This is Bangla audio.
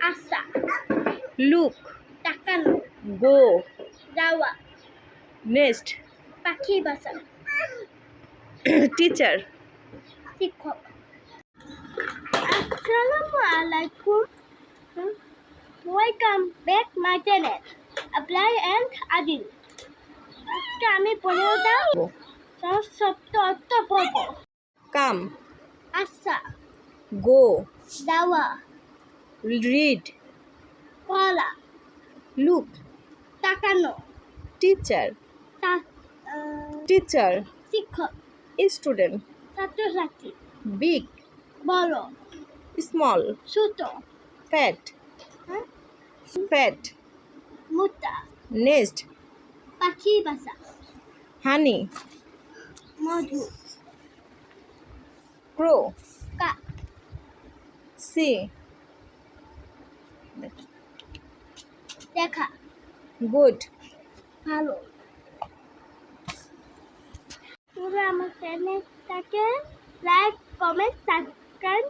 আসা, লুক, তাকানো, গো, যাওয়া, নেক্সট, পাখি বাসা, টিচার, শিক্ষক। আসসালামু আলাইকুম, welcome back my channel apply and Adil. আজকে আমি পনেরোটা শব্দ অর্থ বলবো। কাম, আসা, গো, যাওয়া, রিড, পড়া, লুক, তাকানো, টিচার, তা- টিচার, শিক্ষক, স্টুডেন্ট, ছাত্রছাত্রী, বিগ, বড়, স্মল, ছোট, ফ্যাট, হ্যাঁ, ফ্যাট, মোটা, নেক্সট, পাখি বাসা, হানি, মধু, ক্রো, কাক, সি, দেখা, গুড। ভালো। তোমরা আমার চ্যানেলটাকে লাইক, কমেন্ট, সাবস্ক্রাইব